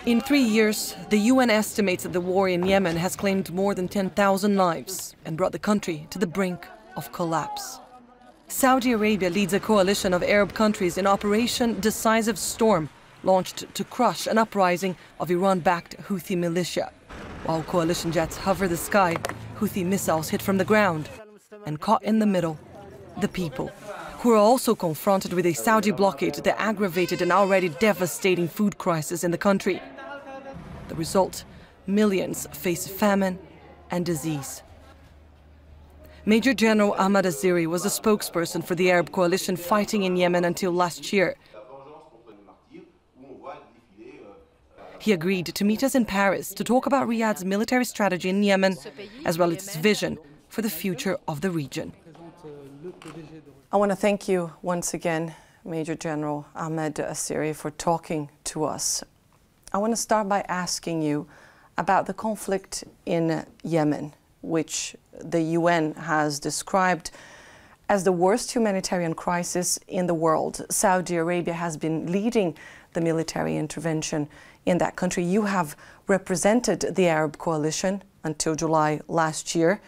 In 3 years, the UN estimates that the war in Yemen has claimed more than 10,000 lives and brought the country to the brink of collapse. Saudi Arabia leads a coalition of Arab countries in Operation Decisive Storm, launched to crush an uprising of Iran-backed Houthi militia. While coalition jets hover the sky, Houthi missiles hit from the ground. And caught in the middle, the people, who are also confronted with a Saudi blockade that aggravated an already devastating food crisis in the country. The result, millions face famine and disease. Major General Ahmad Aziri was the spokesperson for the Arab coalition fighting in Yemen until last year. He agreed to meet us in Paris to talk about Riyadh's military strategy in Yemen, as well as its vision for the future of the region. I want to thank you once again, Major General Ahmed Aziri, for talking to us. I want to start by asking you about the conflict in Yemen, which the UN has described as the worst humanitarian crisis in the world. Saudi Arabia has been leading the military intervention in that country. You have represented the Arab coalition until July last year.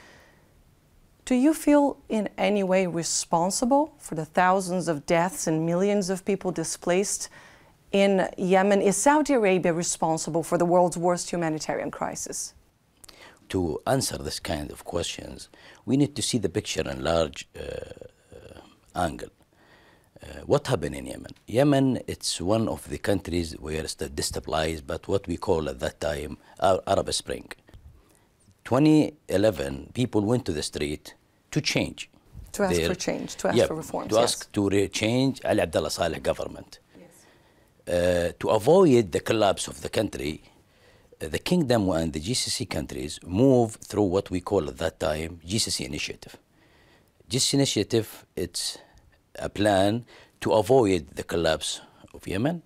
Do you feel in any way responsible for the thousands of deaths and millions of people displaced in Yemen? Is Saudi Arabia responsible for the world's worst humanitarian crisis? To answer this kind of questions, we need to see the picture in large angle. What happened in Yemen? Yemen, it's one of the countries where it's destabilized, but what we call at that time Arab Spring. 2011, people went to the street to change. To ask for change, to ask for reforms. To ask to change Ali Abdullah Saleh government. Yes. To avoid the collapse of the country, the kingdom and the GCC countries moved through what we call at that time GCC initiative. GCC initiative, it's a plan to avoid the collapse of Yemen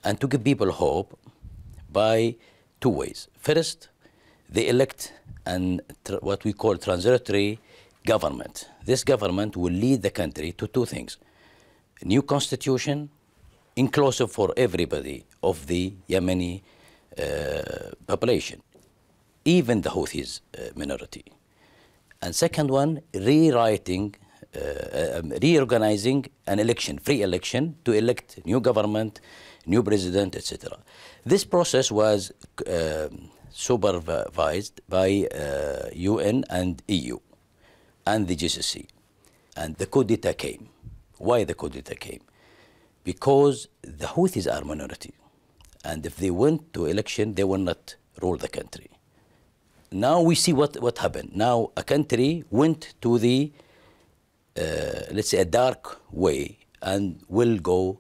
and to give people hope by two ways. First, they elect what we call transitory government. This government will lead the country to two things: a new constitution, inclusive for everybody of the Yemeni population, even the Houthis minority. And second one, reorganizing an election, free election, to elect new government, new president, etc. This process was supervised by UN and EU and the GCC. And the coup d'etat came. Why the coup d'etat came? Because the Houthis are minority. And if they went to election, they will not rule the country. Now we see what happened. Now a country went to the, let's say, a dark way and will go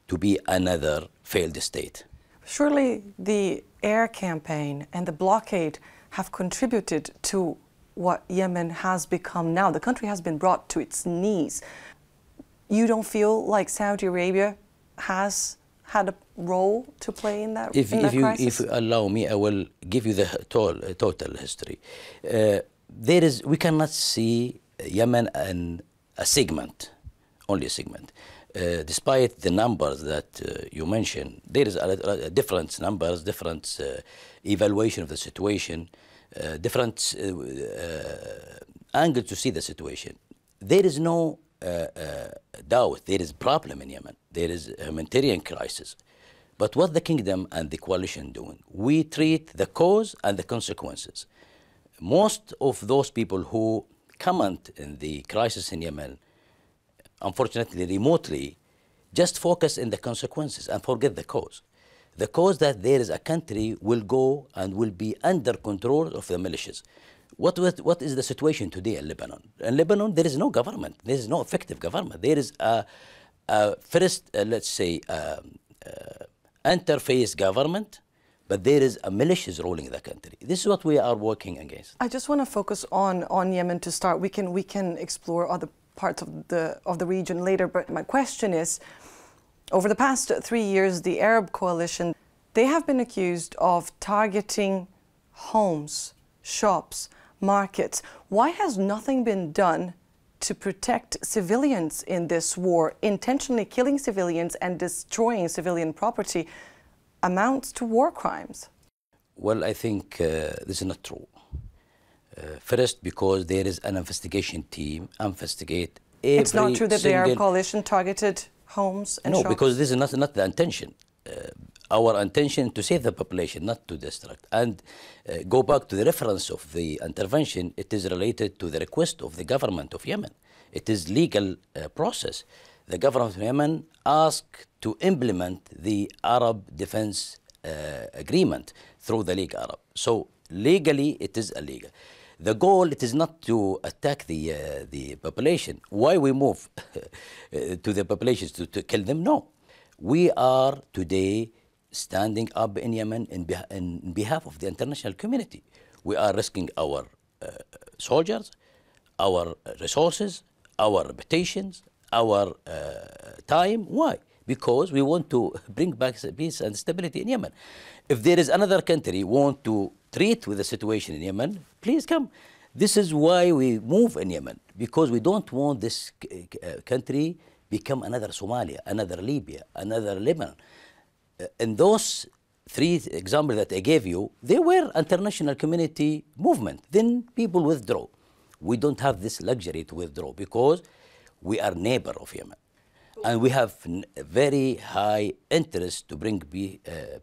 to be another failed state. Surely the air campaign and the blockade have contributed to what Yemen has become now. The country has been brought to its knees. You don't feel like Saudi Arabia has had a role to play in that, crisis? If you allow me, I will give you the total history. We cannot see Yemen in a segment, only a segment. Despite the numbers that you mentioned, there is different numbers, different evaluation of the situation, different angle to see the situation. There is no doubt there is a problem in Yemen. There is a humanitarian crisis. But what the kingdom and the coalition doing, we treat the cause and the consequences. Most of those people who comment in the crisis in Yemen, unfortunately, remotely, just focus on the consequences and forget the cause. The cause that there is a country will go and will be under control of the militias. What is the situation today in Lebanon? In Lebanon, there is no government. There is no effective government. There is a first, let's say, interface government, but there is a militias ruling the country. This is what we are working against. I just want to focus on Yemen to start. We can explore other parts of the region later, but my question is, over the past 3 years, the Arab coalition, they have been accused of targeting homes, shops, markets. Why has nothing been done to protect civilians in this war, intentionally killing civilians and destroying civilian property, amounts to war crimes? Well, I think this is not true. First, because there is an investigation team investigate every It's not true that they are coalition-targeted homes and shops? No, because this is not the intention. Our intention to save the population, not to destruct. And go back to the reference of the intervention, it is related to the request of the government of Yemen. It is legal process. The government of Yemen asked to implement the Arab Defense Agreement through the League Arab. So legally, it is illegal. The goal, it is not to attack the population. Why we move to the populations to kill them? No. We are today standing up in Yemen in behalf of the international community. We are risking our soldiers, our resources, our reputations, our time. Why? Because we want to bring back peace and stability in Yemen. If there is another country want to treat with the situation in Yemen, please come. This is why we move in Yemen, because we don't want this country become another Somalia, another Libya, another Lebanon. In those three examples that I gave you, they were international community movement. Then people withdraw. We don't have this luxury to withdraw because we are neighbor of Yemen. And we have very high interest to bring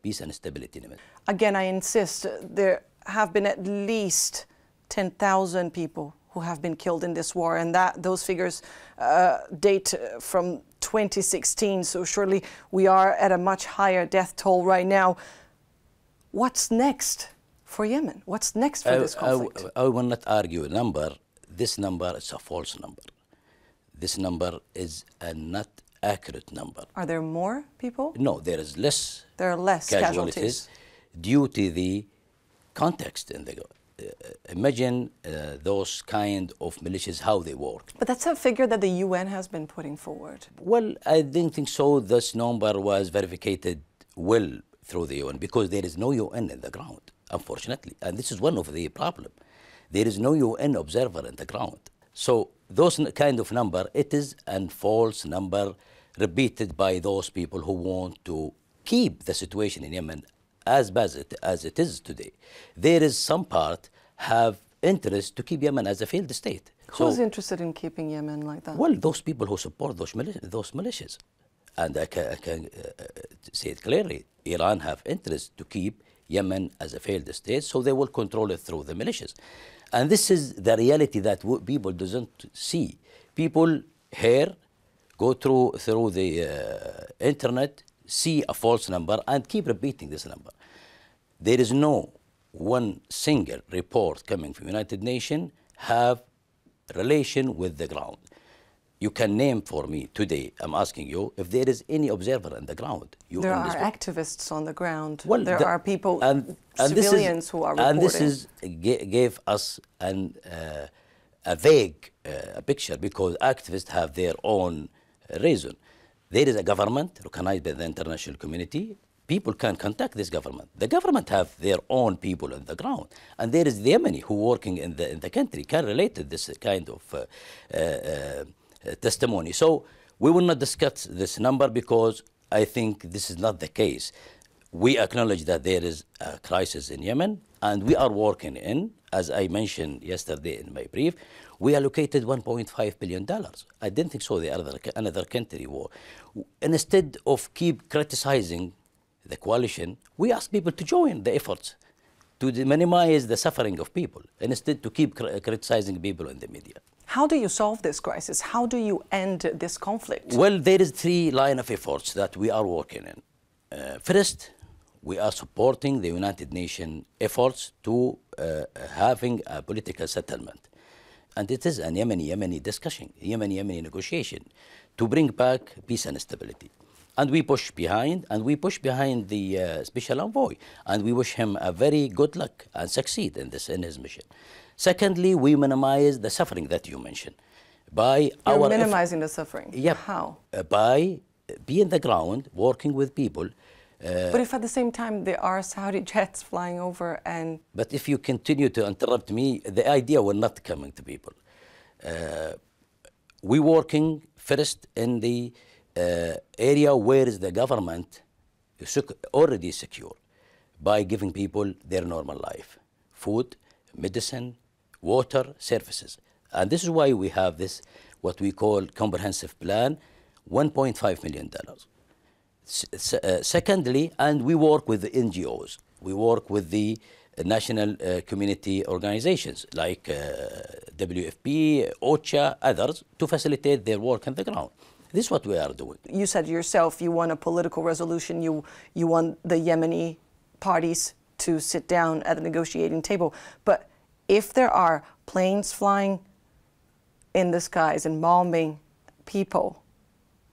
peace and stability in Yemen. Again, I insist, there have been at least 10,000 people who have been killed in this war, and those figures date from 2016, so surely we are at a much higher death toll right now. What's next for Yemen? What's next for this conflict? I will not argue a number. This number is a false number. This number is a not accurate number. Are there more people? No, there is less. There are less casualties due to the context in the imagine those kind of militias, how they work. But that's a figure that the UN has been putting forward. Well, I didn't think so. This number was verified well through the UN because there is no UN in the ground, unfortunately. And this is one of the problems. There is no UN observer in the ground. So those kind of number, it is a false number repeated by those people who want to keep the situation in Yemen as bad as it is today. There is some part have interest to keep Yemen as a failed state. Who's interested in keeping Yemen like that? Well, those people who support those militias. And I can say it clearly, Iran have interest to keep Yemen as a failed state, so they will control it through the militias. And this is the reality that people doesn't see. People here go through the internet, see a false number and keep repeating this number. There is no one single report coming from United Nations have relation with the ground. You can name for me today, I'm asking you, if there is any observer on the ground. There are activists on the ground. Well, there are people, civilians who are reporting. And this gave us a vague picture because activists have their own reason. There is a government recognized by the international community. People can contact this government. The government have their own people on the ground. And there is the Yemeni who working in the country can relate to this kind of testimony. So we will not discuss this number because I think this is not the case. We acknowledge that there is a crisis in Yemen and we are working in, as I mentioned yesterday in my brief, we allocated $1.5 billion. I didn't think so another country war. Instead of keep criticizing the coalition, we ask people to join the efforts to minimize the suffering of people, and instead to keep criticizing people in the media. How do you solve this crisis? How do you end this conflict? Well, there is three lines of efforts that we are working in. First, we are supporting the United Nations efforts to having a political settlement. And it is an Yemeni discussion, Yemeni negotiation to bring back peace and stability. And we push behind, the special envoy, and we wish him a very good luck and succeed in his mission. Secondly, we minimize the suffering that you mentioned. You're minimizing the suffering? Yeah. How? By being on the ground, working with people. But if at the same time there are Saudi jets flying over and... But if you continue to interrupt me, the idea will not come to people. we working first in the area where is the government already secure by giving people their normal life, food, medicine, water, services. And this is why we have this, what we call comprehensive plan, $1.5 million. Secondly, and we work with the NGOs. We work with the national community organizations like WFP, OCHA, others, to facilitate their work on the ground. This is what we are doing. You said yourself you want a political resolution. You want the Yemeni parties to sit down at the negotiating table. But if there are planes flying in the skies and bombing people,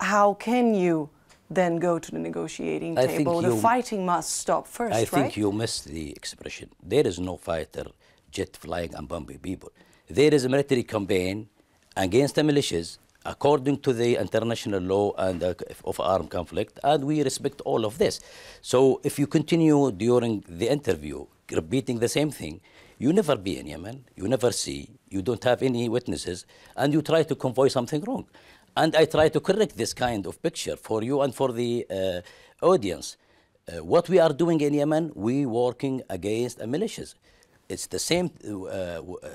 how can you then go to the negotiating table? The fighting must stop first, right? I think you missed the expression. There is no fighter jet flying and bombing people. There is a military campaign against the militias according to the international law and of armed conflict, and we respect all of this. So if you continue during the interview repeating the same thing, you never be in Yemen, you never see, you don't have any witnesses, and you try to convey something wrong. And I try to correct this kind of picture for you and for the audience. What we are doing in Yemen, we working against militias. It's the same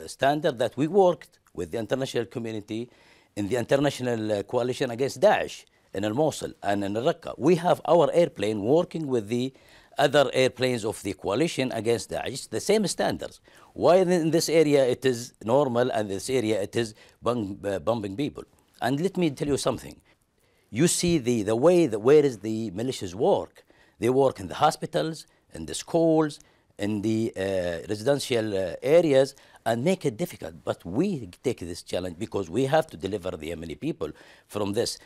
standard that we worked with the international community in the international coalition against Daesh in Al-Mosul and in Raqqa. We have our airplane working with the other airplanes of the coalition against Daesh, the same standards. Why in this area it is normal and this area it is bombing people? And let me tell you something. You see the way that where is the militias work. They work in the hospitals, in the schools, in the residential areas, and make it difficult. But we take this challenge because we have to deliver the Yemeni people from this.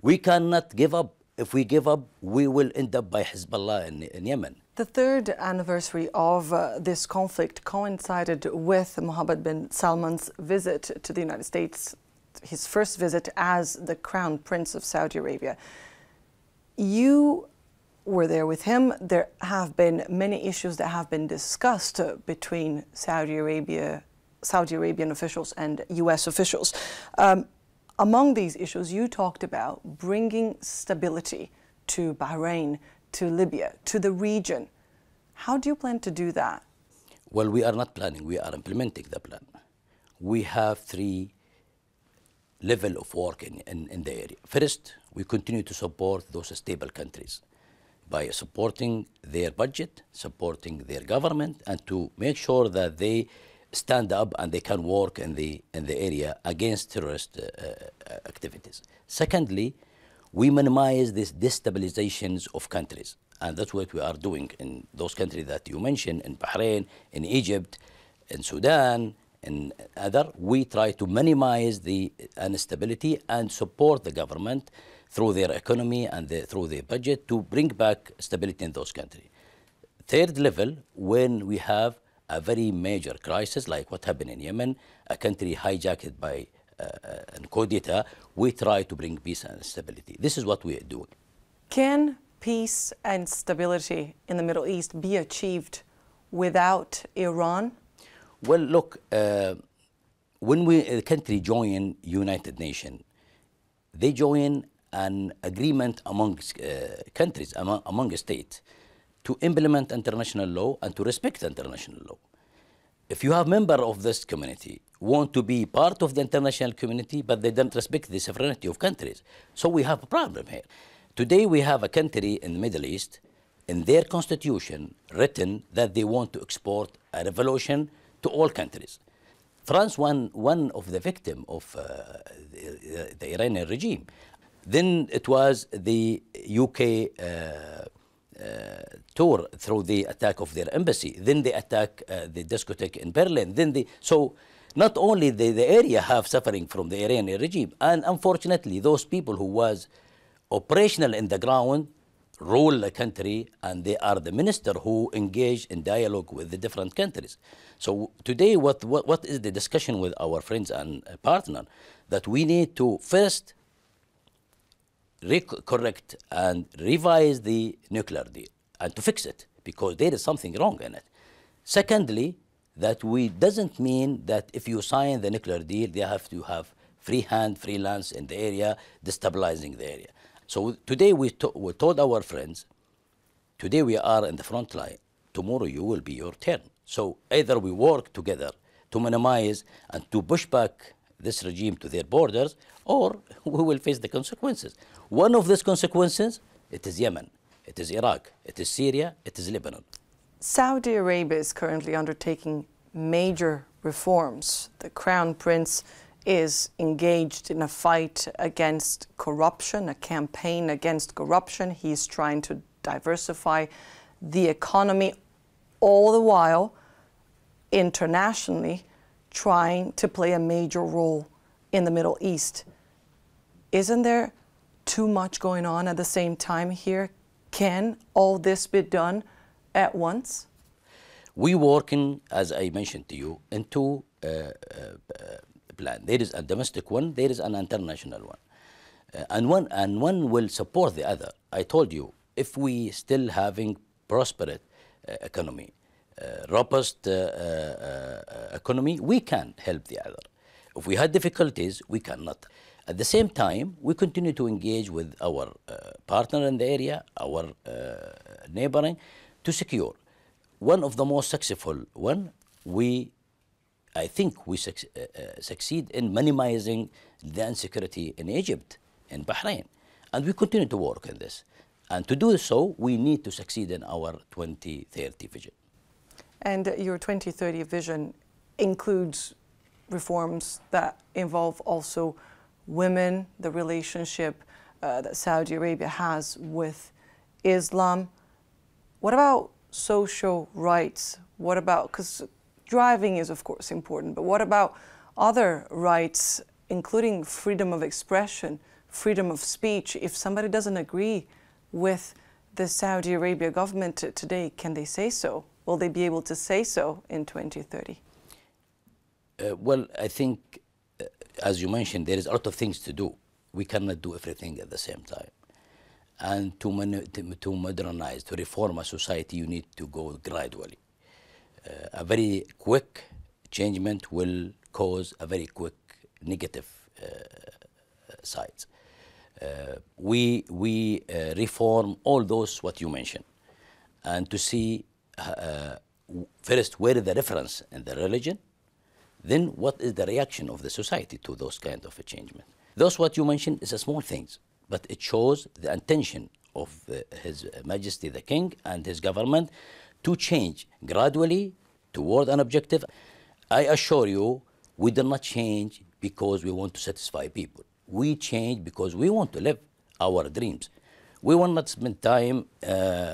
We cannot give up. If we give up, we will end up by Hezbollah in Yemen. The third anniversary of this conflict coincided with Mohammed bin Salman's visit to the United States, his first visit as the Crown Prince of Saudi Arabia. You were there with him. There have been many issues that have been discussed between Saudi Arabian officials and US officials. Among these issues, you talked about bringing stability to Bahrain, to Libya, to the region. How do you plan to do that? Well, we are not planning, we are implementing the plan. We have three levels of work in the area. First, we continue to support those stable countries by supporting their budget, supporting their government, and to make sure that they stand up and they can work in the area against terrorist activities. Secondly, we minimize these destabilizations of countries, and that's what we are doing in those countries that you mentioned, in Bahrain, in Egypt, in Sudan, in other. We try to minimize the instability and support the government through their economy and through their budget to bring back stability in those countries. Third level, when we have a very major crisis like what happened in Yemen, a country hijacked by a coup d'etat, we try to bring peace and stability. This is what we are doing. Can peace and stability in the Middle East be achieved without Iran? Well, look, when a country join United Nations, they join an agreement among countries, among states, to implement international law and to respect international law. If you have members of this community want to be part of the international community, but they don't respect the sovereignty of countries, so we have a problem here. Today we have a country in the Middle East, in their constitution, written that they want to export a revolution to all countries. France one of the victims of the Iranian regime. Then it was the UK tour through the attack of their embassy. Then they attack the discotheque in Berlin. So not only the area have suffering from the Iranian regime, and unfortunately those people who was operational in the ground rule the country, and they are the minister who engage in dialogue with the different countries. So today what is the discussion with our friends and partner? That we need to first correct and revise the nuclear deal and to fix it, because there is something wrong in it. Secondly, that we doesn't mean that if you sign the nuclear deal, they have to have free hand, freelance in the area, destabilizing the area. So today we told our friends, today we are in the front line, tomorrow you will be your turn. So either we work together to minimize and to push back this regime to their borders, or we will face the consequences. One of these consequences, it is Yemen, it is Iraq, it is Syria, it is Lebanon. Saudi Arabia is currently undertaking major reforms. The Crown Prince is engaged in a fight against corruption, a campaign against corruption. He's trying to diversify the economy, all the while internationally trying to play a major role in the Middle East. Isn't there too much going on at the same time here? Can all this be done at once? We working, as I mentioned to you, in two plans. There is a domestic one, there is an international one. And one will support the other. I told you, if we still having prosperous economy, robust economy, we can help the other. If we had difficulties, we cannot. At the same time, we continue to engage with our partner in the area, our neighboring, to secure. One of the most successful one, I think we succeed in minimizing the insecurity in Egypt, in Bahrain. And we continue to work on this. And to do so, we need to succeed in our 2030 vision. And your 2030 vision includes reforms that involve also women, the relationship that Saudi Arabia has with Islam. What about social rights? What about, because driving is of course important, but what about other rights, including freedom of expression, freedom of speech? If somebody doesn't agree with the Saudi Arabia government today, can they say so? Will they be able to say so in 2030? Well, I think, as you mentioned, there is a lot of things to do. We cannot do everything at the same time. And to modernize, to reform a society, you need to go gradually. A very quick changement will cause a very quick negative sides. We reform all those what you mentioned, and to see first where is the reference in the religion, then what is the reaction of the society to those kind of a changement. Those what you mentioned is a small things, but it shows the intention of His Majesty the King and his government to change gradually toward an objective. I assure you, we do not change because we want to satisfy people. We change because we want to live our dreams. We will not spend time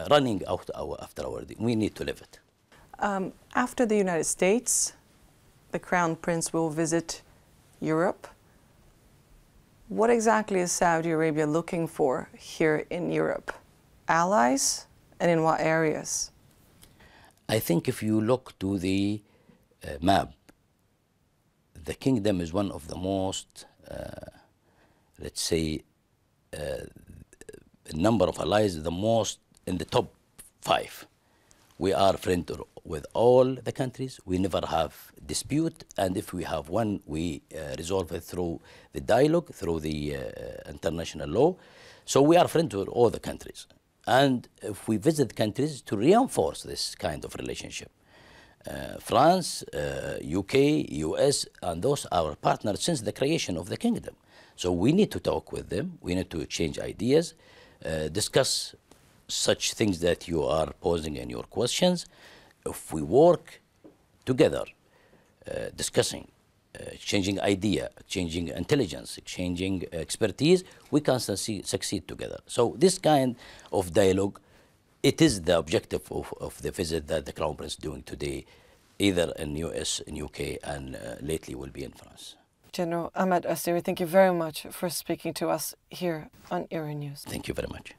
running after our dream. We need to live it. After the United States, the Crown Prince will visit Europe. What exactly is Saudi Arabia looking for here in Europe? Allies, and in what areas? I think if you look to the map, the kingdom is one of the most, let's say, number of allies, the most in the top 5. We are friends with all the countries. We never have dispute, and if we have one, we resolve it through the dialogue, through the international law. So we are friends with all the countries. And if we visit countries to reinforce this kind of relationship, France, UK, US, and those are our partners since the creation of the kingdom. So we need to talk with them. We need to exchange ideas, discuss such things that you are posing in your questions. If we work together, discussing, exchanging idea, exchanging intelligence, exchanging expertise, we can succeed together. So this kind of dialogue, it is the objective of the visit that the Crown Prince is doing today, either in US, in UK, and lately will be in France. General Ahmed Asiri, thank you very much for speaking to us here on Euronews. Thank you very much.